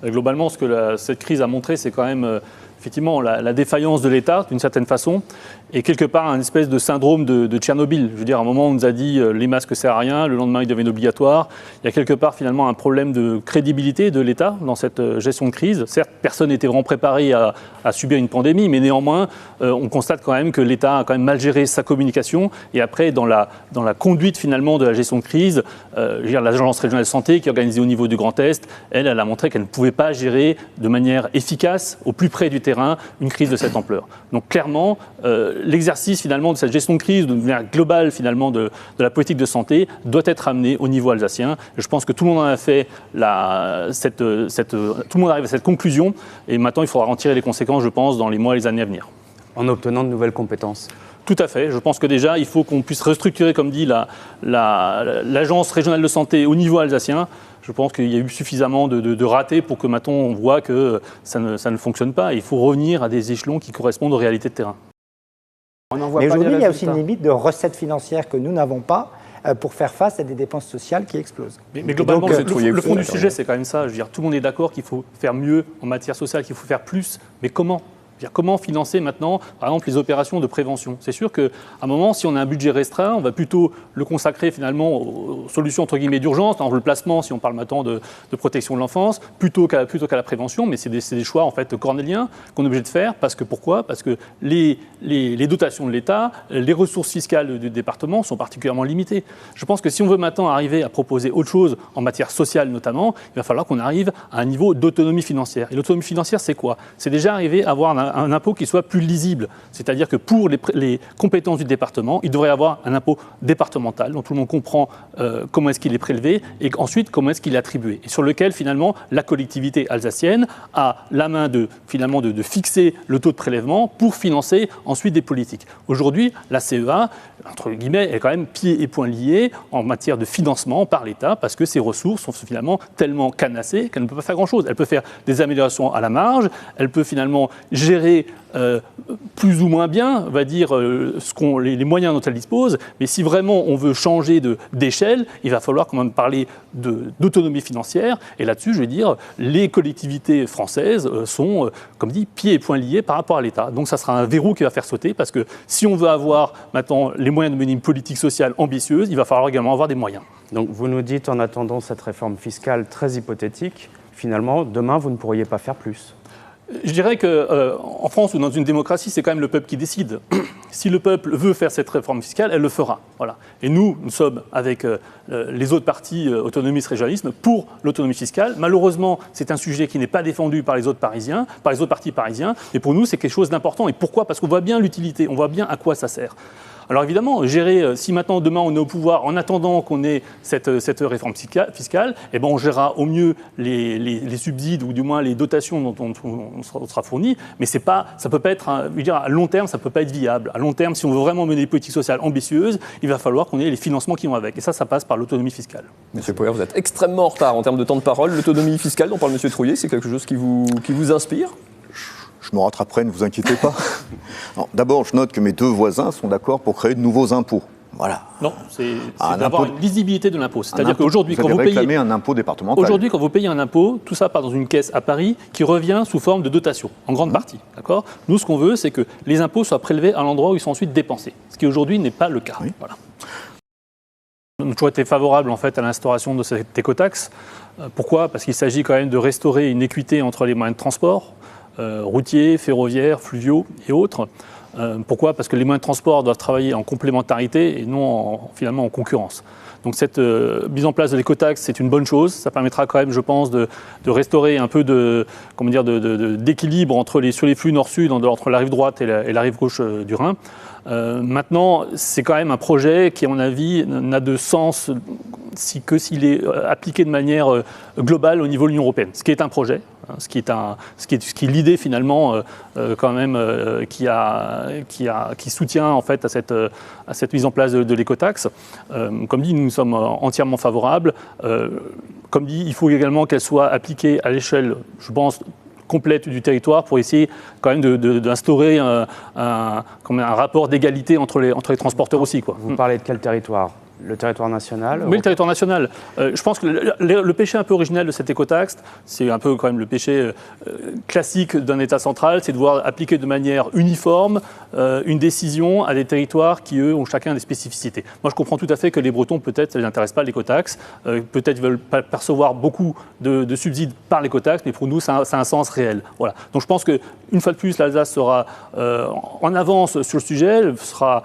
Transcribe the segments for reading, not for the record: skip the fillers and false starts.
Globalement, ce que cette crise a montré, c'est quand même effectivement la défaillance de l'État, d'une certaine façon, et quelque part un espèce de syndrome de Tchernobyl. Je veux dire, à un moment, on nous a dit les masques ne servent à rien, le lendemain, ils deviennent obligatoires. Il y a quelque part, finalement, un problème de crédibilité de l'État dans cette gestion de crise. Certes, personne n'était vraiment préparé à subir une pandémie, mais néanmoins, on constate quand même que l'État a quand même mal géré sa communication. Et après, dans la conduite, finalement, de la gestion de crise, l'Agence régionale de santé, qui est organisée au niveau du Grand Est, elle a montré qu'elle ne pouvait pas gérer de manière efficace, au plus près du terrain, une crise de cette ampleur. Donc clairement, l'exercice finalement de cette gestion de crise, de manière globale finalement de la politique de santé, doit être amené au niveau alsacien. Je pense que tout le monde en a fait tout le monde arrive à cette conclusion, et maintenant il faudra en tirer les conséquences, je pense, dans les mois et les années à venir. En obtenant de nouvelles compétences. Tout à fait. Je pense que déjà, il faut qu'on puisse restructurer, comme dit l'Agence régionale de santé au niveau alsacien. Je pense qu'il y a eu suffisamment de ratés pour que maintenant on voit que ça ne fonctionne pas. Il faut revenir à des échelons qui correspondent aux réalités de terrain. Mais aujourd'hui, il y a aussi une limite de recettes financières que nous n'avons pas pour faire face à des dépenses sociales qui explosent. Mais globalement, le fond du sujet, c'est quand même ça. Je veux dire, tout le monde est d'accord qu'il faut faire mieux en matière sociale, qu'il faut faire plus. Mais comment ? Comment financer maintenant, par exemple, les opérations de prévention ? C'est sûr qu'à un moment, si on a un budget restreint, on va plutôt le consacrer finalement aux solutions entre guillemets d'urgence, le placement, si on parle maintenant de protection de l'enfance, plutôt qu'à la prévention. Mais c'est des choix en fait cornéliens qu'on est obligé de faire. Pourquoi ? Parce que les dotations de l'État, les ressources fiscales du département sont particulièrement limitées. Je pense que si on veut maintenant arriver à proposer autre chose en matière sociale notamment, il va falloir qu'on arrive à un niveau d'autonomie financière. Et l'autonomie financière, c'est quoi ? C'est déjà arriver à avoir un impôt qui soit plus lisible. C'est-à-dire que pour les compétences du département, il devrait y avoir un impôt départemental dont tout le monde comprend comment est-ce qu'il est prélevé et ensuite comment est-ce qu'il est attribué. Et sur lequel finalement la collectivité alsacienne a la main de fixer le taux de prélèvement pour financer ensuite des politiques. Aujourd'hui, la CEA, entre guillemets, est quand même pieds et poings liés en matière de financement par l'État parce que ses ressources sont finalement tellement canassées qu'elle ne peut pas faire grand-chose. Elle peut faire des améliorations à la marge, elle peut finalement gérer plus ou moins bien, on va dire, les moyens dont elle dispose, mais si vraiment on veut changer d'échelle, il va falloir quand même parler d'autonomie financière, et là-dessus, je vais dire, les collectivités françaises sont, comme dit, pieds et poings liés par rapport à l'État. Donc ça sera un verrou qui va faire sauter, parce que si on veut avoir maintenant les moyens de mener une politique sociale ambitieuse, il va falloir également avoir des moyens. Donc vous nous dites, en attendant cette réforme fiscale très hypothétique, finalement, demain, vous ne pourriez pas faire plus. Je dirais qu'en France ou dans une démocratie, c'est quand même le peuple qui décide. Si le peuple veut faire cette réforme fiscale, elle le fera. Voilà. Et nous sommes avec les autres partis autonomistes régionalisme pour l'autonomie fiscale. Malheureusement, c'est un sujet qui n'est pas défendu par les autres partis parisiens. Et pour nous, c'est quelque chose d'important. Et pourquoi ? Parce qu'on voit bien l'utilité, on voit bien à quoi ça sert. Alors évidemment, gérer, si maintenant, demain, on est au pouvoir, en attendant qu'on ait cette réforme fiscale, eh ben, on gérera au mieux les subsides ou du moins les dotations dont on sera fourni, mais ça ne peut pas être, à long terme, ça ne peut pas être viable. À long terme, si on veut vraiment mener des politiques sociales ambitieuses, il va falloir qu'on ait les financements qui vont avec. Et ça passe par l'autonomie fiscale. Monsieur Poher, vous êtes extrêmement en retard en termes de temps de parole. L'autonomie fiscale dont parle Monsieur Trouillet, c'est quelque chose qui vous inspire ? Je me rattraperai, ne vous inquiétez pas. D'abord, je note que mes deux voisins sont d'accord pour créer de nouveaux impôts. Voilà. Non, c'est d'avoir une lisibilité de l'impôt. C'est-à-dire qu'aujourd'hui, quand vous payez un impôt départemental. Aujourd'hui, quand vous payez un impôt, tout ça part dans une caisse à Paris qui revient sous forme de dotation, en grande partie. D'accord ? Nous, ce qu'on veut, c'est que les impôts soient prélevés à l'endroit où ils sont ensuite dépensés. Ce qui aujourd'hui n'est pas le cas. Oui. Voilà. On a toujours été favorable en fait à l'instauration de cette écotaxe. Pourquoi ? Parce qu'il s'agit quand même de restaurer une équité entre les moyens de transport, routiers, ferroviaires, fluviaux et autres. Pourquoi ? Parce que les moyens de transport doivent travailler en complémentarité et non finalement en concurrence. Donc cette mise en place de l'écotaxe, c'est une bonne chose. Ça permettra quand même, je pense, de restaurer un peu d'équilibre sur les flux nord-sud, entre la rive droite et la rive gauche du Rhin. Maintenant, c'est quand même un projet qui, à mon avis, n'a de sens que s'il est appliqué de manière globale au niveau de l'Union européenne. Ce qui est un projet, ce qui est l'idée finalement quand même qui soutient en fait à cette mise en place de l'écotaxe. Comme dit, nous sommes entièrement favorables. Comme dit, il faut également qu'elle soit appliquée à l'échelle, je pense, complète du territoire pour essayer quand même d'instaurer un rapport d'égalité entre les transporteurs aussi, quoi. Vous parlez de quel territoire ? Le territoire national. Oui, le territoire national. Je pense que le péché un peu originel de cette écotaxe, c'est un peu quand même le péché classique d'un État central, c'est de vouloir appliquer de manière uniforme une décision à des territoires qui, eux, ont chacun des spécificités. Moi, je comprends tout à fait que les Bretons, peut-être, ça ne les intéresse pas l'écotaxe. Peut-être veulent pas percevoir beaucoup de subsides par l'écotaxe, mais pour nous, ça a un sens réel. Voilà. Donc, je pense qu'une fois de plus, l'Alsace sera en avance sur le sujet, elle sera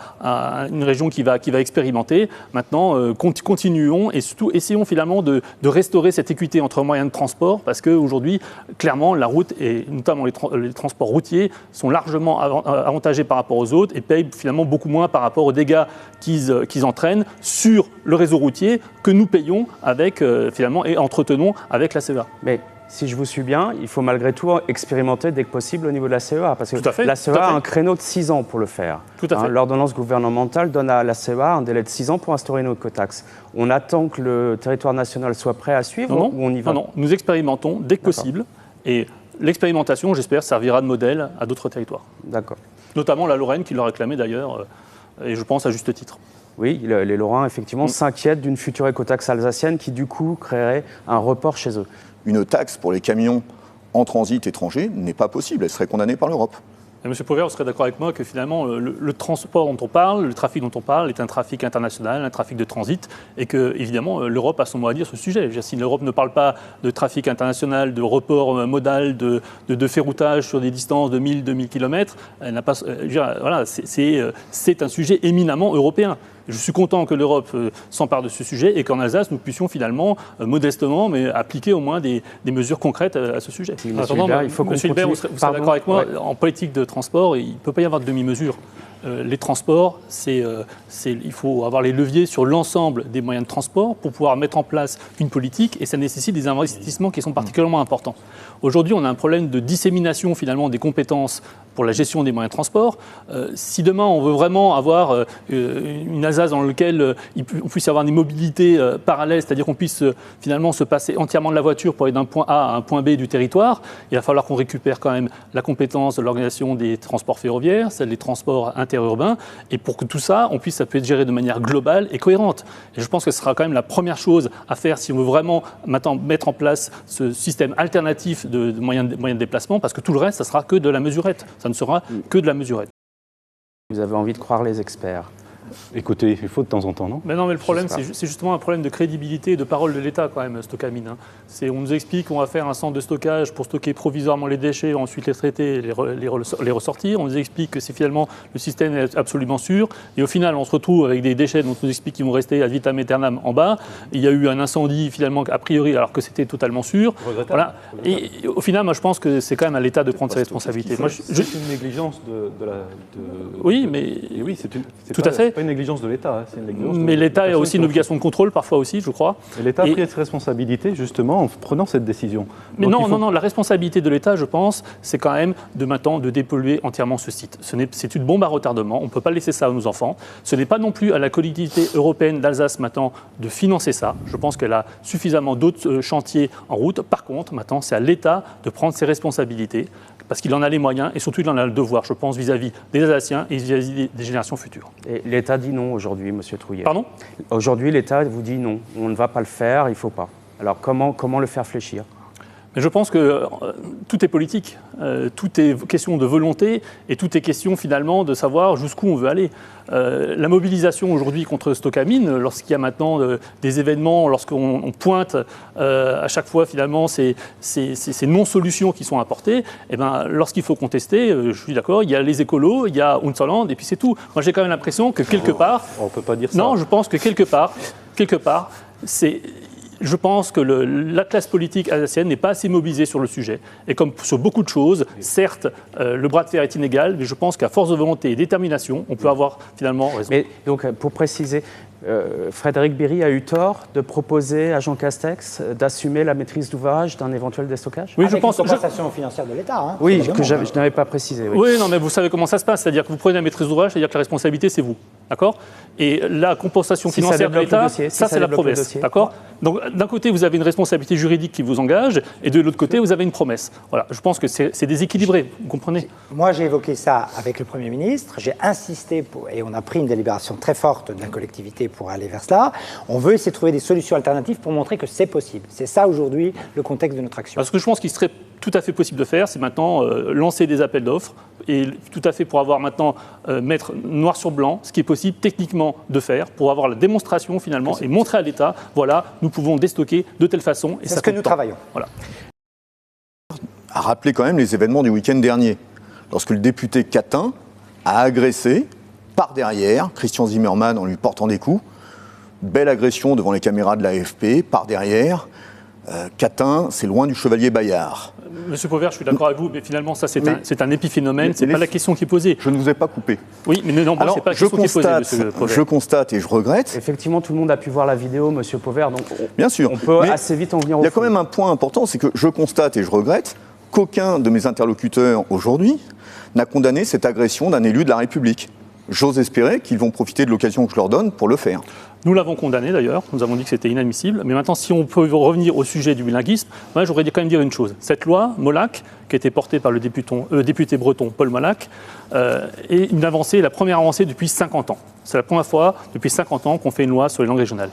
une région qui va expérimenter. Maintenant, continuons et surtout essayons finalement de restaurer cette équité entre moyens de transport parce qu'aujourd'hui, clairement, la route et notamment les transports routiers sont largement avantagés par rapport aux autres et payent finalement beaucoup moins par rapport aux dégâts qu'ils entraînent sur le réseau routier que nous payons avec, finalement, et entretenons avec la CEA. Mais si je vous suis bien, il faut malgré tout expérimenter dès que possible au niveau de la CEA, parce que la CEA a un créneau de 6 ans pour le faire. Tout à fait. L'ordonnance gouvernementale donne à la CEA un délai de 6 ans pour instaurer une écotaxe. On attend que le territoire national soit prêt à suivre ou on y va? Non, nous expérimentons dès que possible et l'expérimentation, j'espère, servira de modèle à d'autres territoires. D'accord. Notamment la Lorraine qui l'a réclamé d'ailleurs, et je pense à juste titre. Oui, les Lorrains, effectivement, s'inquiètent d'une future écotaxe alsacienne qui, du coup, créerait un report chez eux. Une taxe pour les camions en transit étranger n'est pas possible, elle serait condamnée par l'Europe. Monsieur Pauvert, vous serez d'accord avec moi que finalement le transport dont on parle, le trafic dont on parle est un trafic international, un trafic de transit et que évidemment l'Europe a son mot à dire sur ce sujet. Je veux dire, si l'Europe ne parle pas de trafic international, de report modal, de ferroutage sur des distances de 1000-2000 km, elle n'a pas, voilà, c'est un sujet éminemment européen. Je suis content que l'Europe s'empare de ce sujet et qu'en Alsace, nous puissions finalement, modestement, mais appliquer au moins des mesures concrètes à ce sujet. Oui, Monsieur Hilbert, il faut qu'on continue. Vous serez d'accord avec moi, en politique de transport, il ne peut pas y avoir de demi-mesure. Les transports, il faut avoir les leviers sur l'ensemble des moyens de transport pour pouvoir mettre en place une politique et ça nécessite des investissements qui sont particulièrement importants. Aujourd'hui, on a un problème de dissémination finalement des compétences pour la gestion des moyens de transport. Si demain on veut vraiment avoir une Alsace dans laquelle on puisse avoir des mobilités parallèles, c'est-à-dire qu'on puisse finalement se passer entièrement de la voiture pour aller d'un point A à un point B du territoire, il va falloir qu'on récupère quand même la compétence de l'organisation des transports ferroviaires, celle des transports interurbains, et pour que tout ça, ça peut être géré de manière globale et cohérente. Et je pense que ce sera quand même la première chose à faire si on veut vraiment maintenant mettre en place ce système alternatif de moyens de déplacement, parce que tout le reste, ça sera que de la mesurette. Ça ne sera que de la mesurette. Vous avez envie de croire les experts? Écoutez, il faut de temps en temps, non? Mais non, mais le problème, c'est justement un problème de crédibilité et de parole de l'État, quand même, Stocamine. On nous explique qu'on va faire un centre de stockage pour stocker provisoirement les déchets, ensuite les traiter et les ressortir. On nous explique que c'est finalement le système est absolument sûr. Et au final, on se retrouve avec des déchets dont on nous explique qu'ils vont rester ad vitam aeternam en bas. Il y a eu un incendie, finalement, a priori, alors que c'était totalement sûr. Voilà. Et au final, moi, je pense que c'est quand même à l'État de prendre ses responsabilités. C'est une négligence Oui, mais... Oui, tout à fait. C'est pas une négligence de l'État, c'est une négligence mais l'État a aussi une obligation de contrôle, parfois aussi, je crois. Et l'État a pris ses responsabilités, justement, en prenant cette décision. Mais non, la responsabilité de l'État, je pense, c'est quand même de maintenant de dépolluer entièrement ce site. C'est une bombe à retardement, on ne peut pas laisser ça à nos enfants. Ce n'est pas non plus à la collectivité européenne d'Alsace maintenant de financer ça. Je pense qu'elle a suffisamment d'autres chantiers en route. Par contre, maintenant, c'est à l'État de prendre ses responsabilités, parce qu'il en a les moyens et surtout il en a le devoir, je pense, vis-à-vis des Alsaciens et vis-à-vis des générations futures. Et l'État dit non aujourd'hui, Monsieur Trouillet. Pardon ? Aujourd'hui, l'État vous dit non, on ne va pas le faire, il ne faut pas. Alors comment le faire fléchir ? Mais je pense que tout est politique, tout est question de volonté et tout est question finalement de savoir jusqu'où on veut aller. La mobilisation aujourd'hui contre Stocamine, lorsqu'il y a maintenant des événements, lorsqu'on pointe à chaque fois finalement ces non-solutions qui sont apportées, et ben, lorsqu'il faut contester, je suis d'accord, il y a les écolos, il y a Unserland et puis c'est tout. Moi j'ai quand même l'impression que quelque part... On ne peut pas dire ça. Non, je pense que quelque part, c'est... Je pense que la classe politique alsacienne n'est pas assez mobilisée sur le sujet. Et comme sur beaucoup de choses, certes, le bras de fer est inégal, mais je pense qu'à force de volonté et de détermination, on peut avoir finalement raison. Mais donc, pour préciser, Frédéric Bierry a eu tort de proposer à Jean Castex d'assumer la maîtrise d'ouvrage d'un éventuel déstockage ? Oui, je pense. Une compensation financière de l'État. Hein, oui, que je n'avais pas précisé. Oui, non, mais vous savez comment ça se passe. C'est-à-dire que vous prenez la maîtrise d'ouvrage, c'est-à-dire que la responsabilité, c'est vous. D'accord ? Et la compensation financière de l'État, ça, c'est la promesse. D'accord ? Donc, d'un côté, vous avez une responsabilité juridique qui vous engage, et de l'autre côté, vous avez une promesse. Voilà. Je pense que c'est déséquilibré. Vous comprenez ? Moi, j'ai évoqué ça avec le Premier ministre. J'ai insisté et on a pris une délibération très forte de la collectivité pour aller vers cela. On veut essayer de trouver des solutions alternatives pour montrer que c'est possible. C'est ça aujourd'hui le contexte de notre action. Parce que je pense qu'il serait tout à fait possible de faire, c'est maintenant lancer des appels d'offres et tout à fait pour avoir maintenant mettre noir sur blanc ce qui est possible techniquement de faire pour avoir la démonstration finalement et montrer à l'État, voilà, nous pouvons déstocker de telle façon. C'est ce que nous travaillons. Voilà. À rappeler quand même les événements du week-end dernier, lorsque le député Catin a agressé par derrière Christian Zimmermann en lui portant des coups. Belle agression devant les caméras de l'AFP, par derrière. Catin, c'est loin du chevalier Bayard. Monsieur Pauvert, je suis d'accord avec vous, mais finalement, ça, c'est un épiphénomène, c'est pas la question qui est posée. Je ne vous ai pas coupé. Oui, mais non, c'est pas la question qui est posée, monsieur Pauvert. Je constate et je regrette. Effectivement, tout le monde a pu voir la vidéo, monsieur Pauvert, donc bien sûr, on peut assez vite en venir au fond. Il y a quand même un point important, c'est que je constate et je regrette qu'aucun de mes interlocuteurs aujourd'hui n'a condamné cette agression d'un élu de la République. J'ose espérer qu'ils vont profiter de l'occasion que je leur donne pour le faire. Nous l'avons condamné d'ailleurs, nous avons dit que c'était inadmissible. Mais maintenant, si on peut revenir au sujet du bilinguisme, moi j'aurais quand même dire une chose. Cette loi, Molac, qui a été portée par le député breton Paul Molac, est une avancée, la première avancée depuis 50 ans. C'est la première fois depuis 50 ans qu'on fait une loi sur les langues régionales.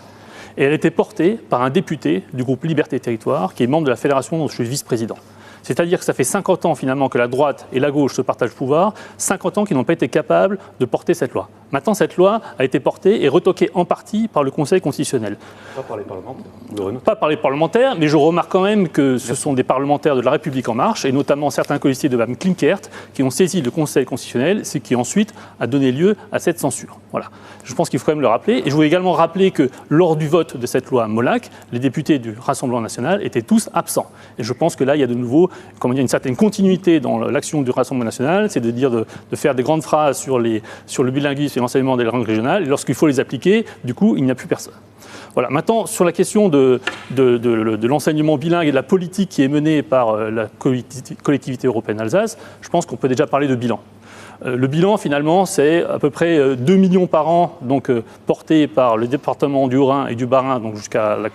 Et elle a été portée par un député du groupe Liberté et Territoire, qui est membre de la fédération dont je suis vice-président. C'est-à-dire que ça fait 50 ans finalement que la droite et la gauche se partagent le pouvoir, 50 ans qu'ils n'ont pas été capables de porter cette loi. Maintenant, cette loi a été portée et retoquée en partie par le Conseil constitutionnel. Pas par les parlementaires. Pas par les parlementaires, mais je remarque quand même que ce sont des parlementaires de La République En Marche, et notamment certains colistiers de Mme Klinkert, qui ont saisi le Conseil constitutionnel, ce qui ensuite a donné lieu à cette censure. Voilà. Je pense qu'il faut quand même le rappeler. Et je voulais également rappeler que lors du vote de cette loi Molac, les députés du Rassemblement national étaient tous absents. Et je pense que là, il y a de nouveau une certaine continuité dans l'action du Rassemblement national, c'est de dire de faire des grandes phrases sur le bilinguisme et l'enseignement des langues régionales, et lorsqu'il faut les appliquer, du coup, il n'y a plus personne. Voilà. Maintenant, sur la question de l'enseignement bilingue et de la politique qui est menée par la collectivité européenne Alsace, je pense qu'on peut déjà parler de bilan. Le bilan, finalement, c'est à peu près 2 millions par an, donc portés par le département du Haut-Rhin et du Bas-Rhin, donc jusqu'à la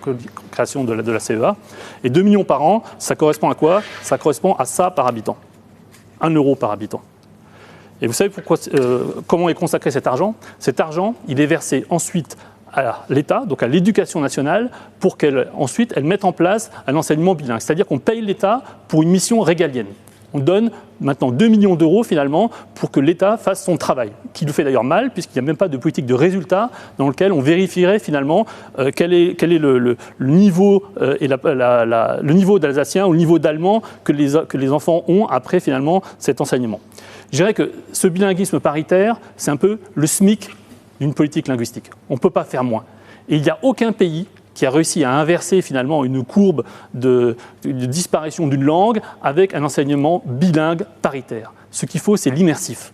création de la CEA. Et 2 millions par an, ça correspond à quoi? Ça correspond à ça par habitant. 1 euro par habitant. Et vous savez comment est consacré cet argent? Cet argent, il est versé ensuite à l'État, donc à l'éducation nationale, pour qu'ensuite elle mette en place un enseignement bilingue. C'est-à-dire qu'on paye l'État pour une mission régalienne. On donne maintenant 2 millions d'euros finalement pour que l'État fasse son travail, qui le fait d'ailleurs mal puisqu'il n'y a même pas de politique de résultat dans lequel on vérifierait finalement quel est le niveau et le niveau d'alsacien ou le niveau d'allemand que les enfants ont après finalement cet enseignement. Je dirais que ce bilinguisme paritaire, c'est un peu le SMIC d'une politique linguistique. On ne peut pas faire moins. Et il n'y a aucun pays qui a réussi à inverser finalement une courbe de disparition d'une langue avec un enseignement bilingue paritaire. Ce qu'il faut, c'est l'immersif.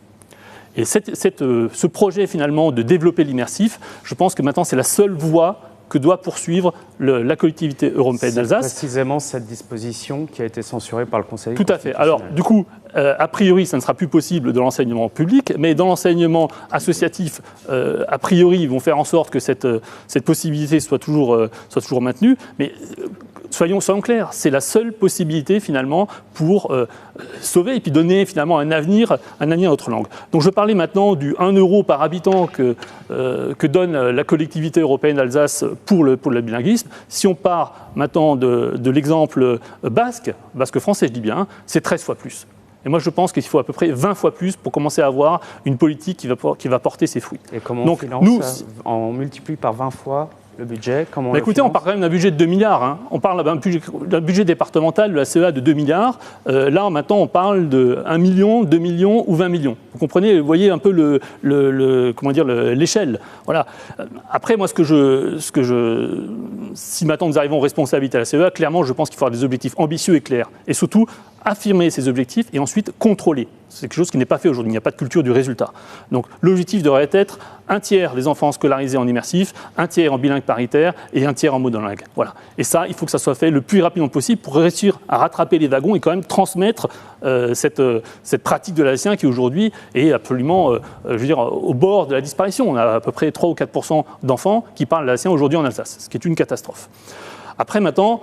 Et ce projet finalement de développer l'immersif, je pense que maintenant c'est la seule voie que doit poursuivre la collectivité européenne d'Alsace. C'est précisément cette disposition qui a été censurée par le Conseil constitutionnel. Tout à fait. Alors, du coup, a priori, ça ne sera plus possible dans l'enseignement public, mais dans l'enseignement associatif, a priori, ils vont faire en sorte que cette possibilité soit toujours maintenue. Mais soyons clairs, c'est la seule possibilité finalement pour sauver et puis donner finalement un avenir à notre langue. Donc je parlais maintenant du 1 euro par habitant que donne la collectivité européenne d'Alsace pour le bilinguisme. Si on part maintenant de l'exemple basque français je dis bien, c'est 13 fois plus. Et moi, je pense qu'il faut à peu près 20 fois plus pour commencer à avoir une politique qui va porter ses fruits. Et comment on finance on multiplie par 20 fois le budget? Écoutez, on parle quand même d'un budget de 2 milliards. Hein. On parle d'un budget départemental de la CEA de 2 milliards. Là, maintenant, on parle de 1 million, 2 millions ou 20 millions. Vous comprenez, vous voyez un peu l'échelle. Voilà. Après, moi, si maintenant nous arrivons aux responsabilités à la CEA, clairement, je pense qu'il faut avoir des objectifs ambitieux et clairs. Et surtout, affirmer ces objectifs et ensuite contrôler. C'est quelque chose qui n'est pas fait aujourd'hui. Il n'y a pas de culture du résultat. Donc l'objectif devrait être 1 tiers des enfants scolarisés en immersif, 1 tiers en bilingue paritaire et 1 tiers en monolingue. Voilà. Et ça, il faut que ça soit fait le plus rapidement possible pour réussir à rattraper les wagons et quand même transmettre cette pratique de l'alsacien qui aujourd'hui est absolument, au bord de la disparition. On a à peu près 3 ou 4% d'enfants qui parlent l'alsacien aujourd'hui en Alsace, ce qui est une catastrophe. Après, maintenant,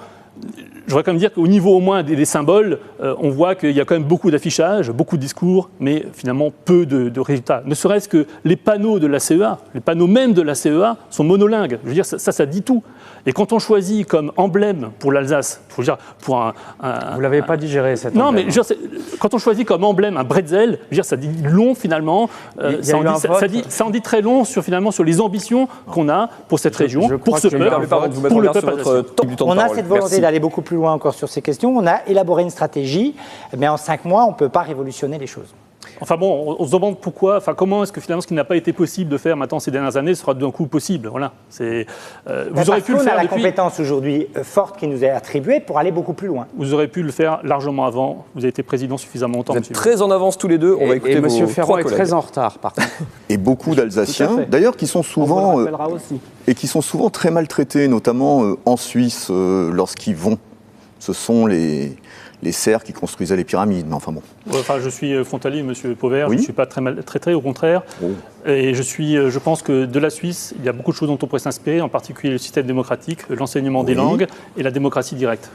je voudrais quand même dire qu'au niveau au moins des symboles, on voit qu'il y a quand même beaucoup d'affichage, beaucoup de discours, mais finalement peu de résultats. Ne serait-ce que les panneaux de la CEA, les panneaux même de la CEA sont monolingues. Je veux dire, ça dit tout. Et quand on choisit comme emblème pour l'Alsace, pour vous l'avez pas digéré cette non, emblème. mais je veux dire, quand on choisit comme emblème un bretzel, je veux dire, ça dit long finalement. Ça en dit très long sur les ambitions qu'on a pour cette région, pour ce peuple, pour le peuple alsacien. On a cette volonté d'aller beaucoup plus loin encore sur ces questions. On a élaboré une stratégie, mais en 5 mois, on ne peut pas révolutionner les choses. Enfin bon, on se demande pourquoi, comment est-ce que finalement ce qui n'a pas été possible de faire maintenant ces dernières années sera d'un coup possible. Voilà. Vous aurez pu le faire on a la depuis. compétence aujourd'hui forte qui nous est attribuée pour aller beaucoup plus loin. Vous aurez pu le faire largement avant. Vous avez été président suffisamment longtemps. Vous êtes très en avance tous les deux. On va écouter vos Monsieur Ferrand trois est collègues. très en retard, par contre. Et beaucoup d'Alsaciens, d'ailleurs, qui sont souvent très maltraités, notamment en Suisse, lorsqu'ils vont. Ce sont les serfs qui construisaient les pyramides, mais enfin bon. Enfin, je suis frontalier, Monsieur Pauvert, oui. je ne suis pas très maltraité, au contraire. Oh. Et je pense que de la Suisse, il y a beaucoup de choses dont on pourrait s'inspirer, en particulier le système démocratique, l'enseignement des langues et la démocratie directe.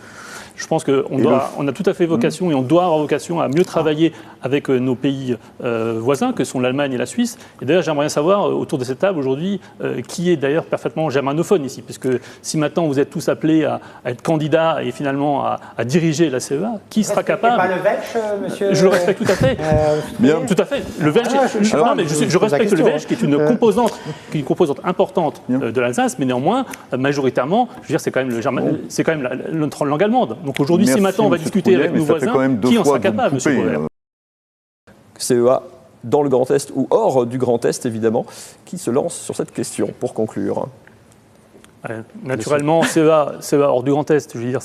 Je pense qu'on a tout à fait vocation et on doit avoir vocation à mieux travailler avec nos pays voisins, que sont l'Allemagne et la Suisse. Et d'ailleurs, j'aimerais bien savoir, autour de cette table aujourd'hui, qui est d'ailleurs parfaitement germanophone ici. Puisque si maintenant vous êtes tous appelés à être candidats et finalement à diriger la CEA, qui sera capable... Pas le Welsh, monsieur... Je le respecte tout à fait. Bien. Tout à fait. Le Welsh, je respecte le Welsh, qui est une composante importante de l'Alsace, mais néanmoins, majoritairement, je veux dire, c'est quand même notre langue allemande. Donc aujourd'hui, si maintenant on va discuter avec nos voisins, qui en sera capable, monsieur Pauvert ? CEA dans le Grand Est ou hors du Grand Est, évidemment, qui se lance sur cette question, pour conclure. Naturellement, CEA hors du Grand Est, je veux dire,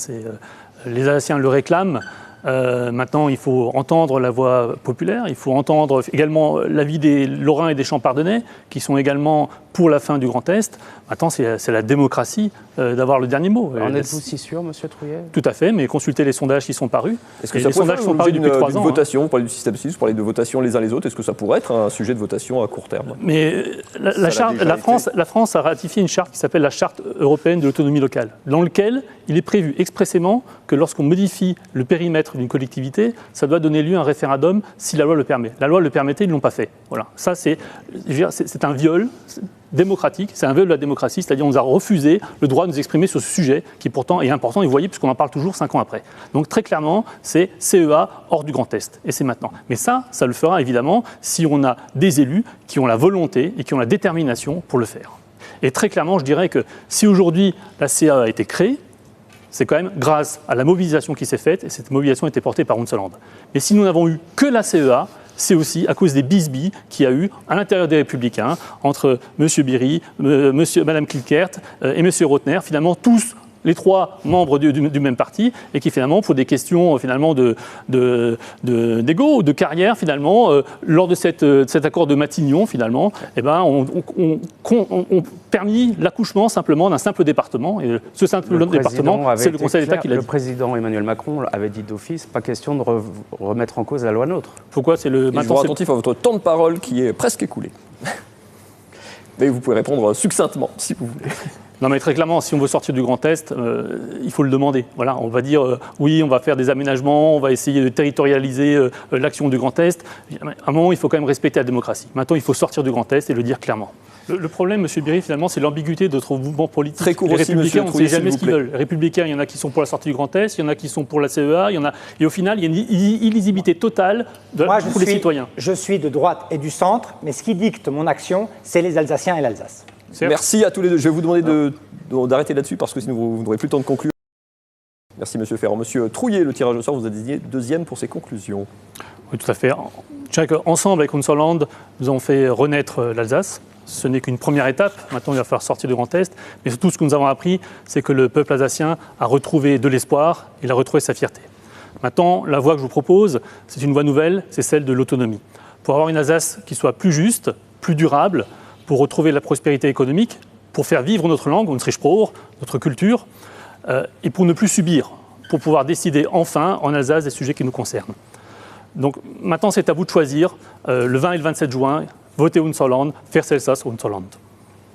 les Alsaciens le réclament. Maintenant, il faut entendre la voix populaire, il faut entendre également l'avis des Lorrains et des Champardonnais, qui sont également pour la fin du Grand Est. Maintenant, c'est la démocratie d'avoir le dernier mot. En êtes-vous si sûr, monsieur Trouillet ? Tout à fait, mais consultez les sondages qui sont parus. Est-ce que ça pourrait faire l'objet d'une votation, vous parlez du système suisse, vous parlez de votation les uns les autres, est-ce que ça pourrait être un sujet de votation à court terme ? Mais la France a ratifié une charte qui s'appelle la Charte européenne de l'autonomie locale, dans laquelle il est prévu expressément que lorsqu'on modifie le périmètre d'une collectivité, ça doit donner lieu à un référendum si la loi le permet. La loi le permettait, ils ne l'ont pas fait. Voilà. Ça, c'est un viol démocratique, c'est un viol de la démocratie, c'est-à-dire on nous a refusé le droit de nous exprimer sur ce sujet qui pourtant est important, et vous voyez, puisqu'on en parle toujours 5 ans après. Donc très clairement, c'est CEA hors du Grand Est, et c'est maintenant. Mais ça le fera évidemment si on a des élus qui ont la volonté et qui ont la détermination pour le faire. Et très clairement, je dirais que si aujourd'hui la CEA a été créée, c'est quand même grâce à la mobilisation qui s'est faite, et cette mobilisation a été portée par Unserland. Mais si nous n'avons eu que la CEA, c'est aussi à cause des bisbilles qu'il y a eu à l'intérieur des Républicains, entre M. Biry, Mme Klinkert et M. Rotner, finalement tous les 3 membres du même parti, et qui finalement, pour des questions finalement d'ego ou de carrière, finalement, lors de cet accord de Matignon, finalement, ont permis l'accouchement simplement d'un simple département. Et ce simple département, c'est le Conseil d'État qui l'a dit. Le président Emmanuel Macron avait dit d'office, pas question de remettre en cause la loi NOTRe. Pourquoi c'est le... Je vous rends attentif à votre temps de parole qui est presque écoulé. Mais vous pouvez répondre succinctement, si vous voulez. Non, mais très clairement, si on veut sortir du Grand Est, il faut le demander. Voilà, on va dire oui, on va faire des aménagements, on va essayer de territorialiser l'action du Grand Est. À un moment, il faut quand même respecter la démocratie. Maintenant, il faut sortir du Grand Est et le dire clairement. Le problème, M. Biry, finalement, c'est l'ambiguïté de notre mouvement politique. Très court les aussi, Républicains, on ne sait jamais ce qu'ils plaît. veulent. Les Républicains, il y en a qui sont pour la sortie du Grand Est, il y en a qui sont pour la CEA, et au final, il y a une illisibilité totale pour les citoyens. Je suis de droite et du centre, mais ce qui dicte mon action, c'est les Alsaciens et l'Alsace. Merci à tous les deux. Je vais vous demander d'arrêter là-dessus parce que sinon vous n'aurez plus le temps de conclure. Merci Monsieur Ferrand. Monsieur Trouillet, le tirage au sort vous a désigné 2e pour ses conclusions. Oui, tout à fait. Je dirais qu'ensemble, avec Unserland, nous avons fait renaître l'Alsace. Ce n'est qu'une première étape. Maintenant, il va falloir sortir du Grand Est. Mais surtout, ce que nous avons appris, c'est que le peuple alsacien a retrouvé de l'espoir, il a retrouvé sa fierté. Maintenant, la voie que je vous propose, c'est une voie nouvelle, c'est celle de l'autonomie. Pour avoir une Alsace qui soit plus juste, plus durable, pour retrouver la prospérité économique, pour faire vivre notre langue, notre Sprach, notre culture, et pour ne plus subir, pour pouvoir décider enfin en Alsace des sujets qui nous concernent. Donc maintenant, c'est à vous de choisir. Le 20 et le 27 juin, votez Unserland, faire Elsass Unserland.